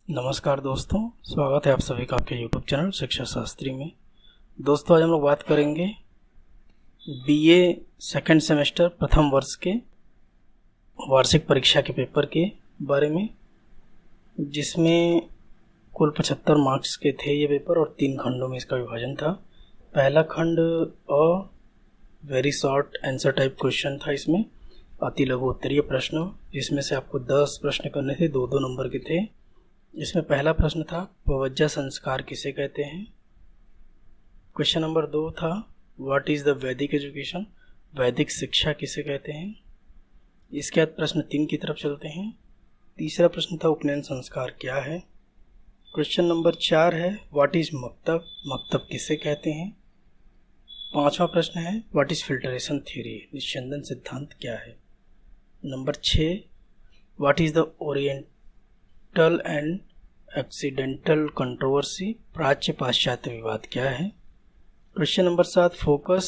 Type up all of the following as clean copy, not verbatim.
नमस्कार दोस्तों, स्वागत है आप सभी का आपके YouTube चैनल शिक्षा शास्त्री में। दोस्तों आज हम लोग बात करेंगे BA सेकंड सेमेस्टर प्रथम वर्ष के वार्षिक परीक्षा के पेपर के बारे में, जिसमें कुल 75 मार्क्स के थे ये पेपर और 3 खंडों में इसका विभाजन था। पहला खंड very short answer type question था। इसमें अति लघु उत्तरीय प्रश्न, जिसमें से आपको 10 प्रश्न करने थे, 2-2 नंबर के थे। इसमें पहला प्रश्न था पवज्जा संस्कार किसे कहते हैं। क्वेश्चन नंबर 2 था व्हाट इज़ द वैदिक एजुकेशन, वैदिक शिक्षा किसे कहते हैं। इसके बाद प्रश्न 3 की तरफ चलते हैं। तीसरा प्रश्न था उपनयन संस्कार क्या है। क्वेश्चन नंबर 4 है व्हाट इज़ मक्तब, मक्तब किसे कहते हैं। 5वां प्रश्न है व्हाट इज़ फिल्टरेशन थ्योरी, निस्यंदन सिद्धांत क्या है। Number 6 what is the oriental and occidental controversy, प्राच्य पाश्चात्य विवाद क्या है। Question number 7 focus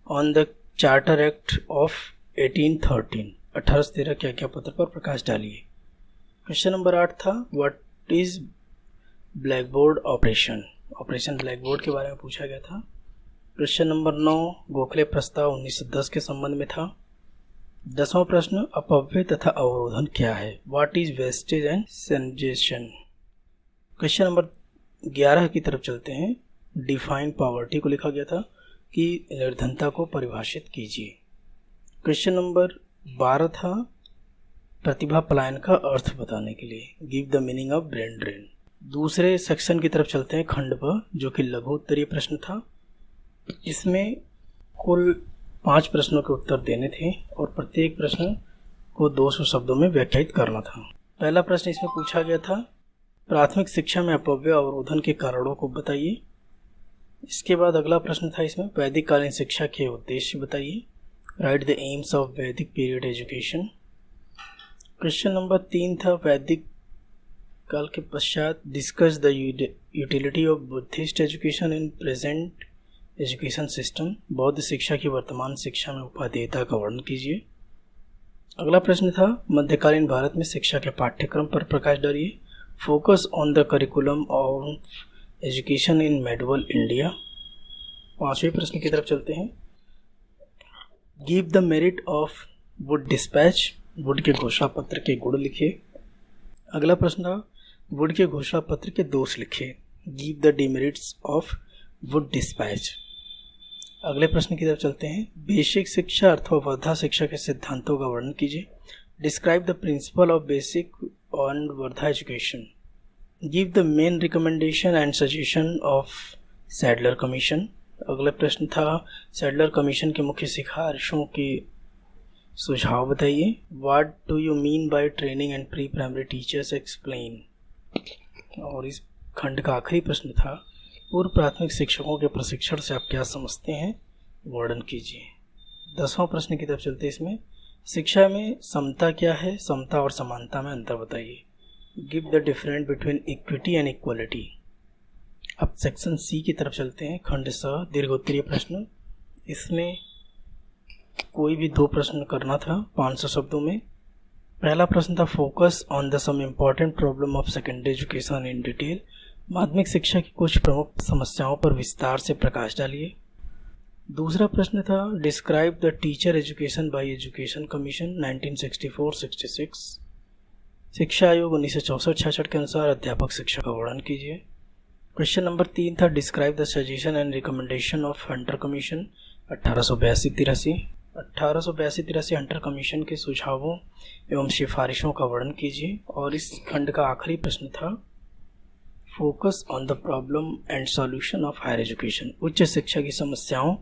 on the charter act of 1813, 1813 के आज्ञा पत्र पर प्रकाश डालिए। क्वेश्चन नंबर 8 था what is black board operation, operation black board के बारे में पूछा गया था। क्वेश्चन नंबर 9 गोखले प्रस्ताव 1910 के संबंध में था। 10वां प्रश्न अपव्यय तथा अवरोधन क्या है, what is wastage and sensation. Question number 11 की तरफ चलते हैं। डिफाइन पॉवर्टी को लिखा गया था कि निर्धनता को परिभाषित कीजिए। क्वेश्चन नंबर 12 था प्रतिभा पलायन का अर्थ बताने के लिए, give the meaning of brain drain. दूसरे सेक्शन की तरफ चलते हैं, खंड ब, जो कि लघु उत्तरीय प्रश्न था। इसमें कुल 5 प्रश्नों के उत्तर देने थे और प्रत्येक प्रश्न को 200 शब्दों में व्याख्यायित करना था। पहला प्रश्न इसमें पूछा गया था प्राथमिक शिक्षा में अपव्यय अवरोधन के कारणों को बताइए। इसके बाद अगला प्रश्न था इसमें वैदिक कालीन शिक्षा के उद्देश्य बताइए, राइट द एम्स ऑफ वैदिक पीरियड एजुकेशन। क्वेश्चन नंबर 3 था वैदिक काल के पश्चात discuss the utility of Buddhist education in present education system, बौद्ध शिक्षा की वर्तमान शिक्षा में उपादेयता का वर्णन कीजिए। अगला प्रश्न था मध्यकालीन भारत में शिक्षा के पाठ्यक्रम पर प्रकाश डालिए, focus on the curriculum of education in medieval India. 5वें प्रश्न की तरफ चलते हैं, give the merit of Wood dispatch, Wood के घोषणा पत्र के गुण लिखिए। अगला प्रश्न था वुड के घोषणा पत्र के दोष लिखिए, give the demerits of Wood dispatch. अगले प्रश्न की तरफ चलते हैं, बेसिक शिक्षा अथवा वर्धा शिक्षा के सिद्धांतों का वर्णन कीजिए, describe the principle of basic on Wardha education, give the main recommendation and suggestion of Sadler commission. अगला प्रश्न था सैडलर कमीशन के मुख्य सिफारिशों के सुझाव बताइए, what do you mean by training and pre primary teachers explain. और इस खंड का आखिरी प्रश्न था पूर्व प्राथमिक शिक्षकों के प्रशिक्षण से आप क्या समझते हैं, वर्णन कीजिए। 10वां प्रश्न की तरफ चलते हैं, इसमें शिक्षा में समता क्या है, समता और समानता में अंतर बताइए, give the difference between equity and equality. अब सेक्शन सी की तरफ चलते हैं, खंड स दीर्घोत्तरीय प्रश्न। इसमें कोई भी 2 प्रश्न करना था 500 शब्दों में। पहला प्रश्न था focus on the some important problem of secondary education in detail, माध्यमिक शिक्षा की कुछ प्रमुख समस्याओं पर विस्तार से प्रकाश डालिए। दूसरा प्रश्न था describe the teacher education by education commission 1964-66, शिक्षा आयोग 1964-66 के अनुसार अध्यापक शिक्षा का वर्णन कीजिए। क्वेश्चन नंबर 3 था describe the suggestion and recommendation of Hunter commission 1882-83, 1882-83 Hunter commission के सुझावों एवं सिफारिशों का वर्णन कीजिए। और इस खंड का आखिरी प्रश्न था focus on the problem and solution of higher education, उच्च शिक्षा की समस्याओं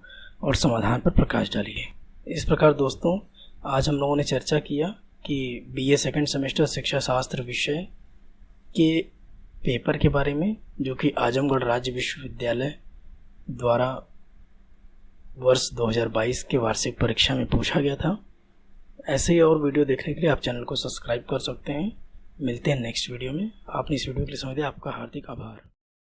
और समाधान पर प्रकाश डालिए। इस प्रकार दोस्तों आज हम लोगों ने चर्चा किया कि BA सेकंड सेमेस्टर शिक्षा शास्त्र विषय के पेपर के बारे में, जो कि आजमगढ़ राज्य विश्वविद्यालय द्वारा वर्ष 2022 के वार्षिक परीक्षा में पूछा गया था। ऐसे ही और वीडियो देखने के लिए आप चैनल को सब्सक्राइब कर सकते हैं। मिलते हैं नेक्स्ट वीडियो में। आपने इस वीडियो के लिए समय दिया, आपका हार्दिक आभार।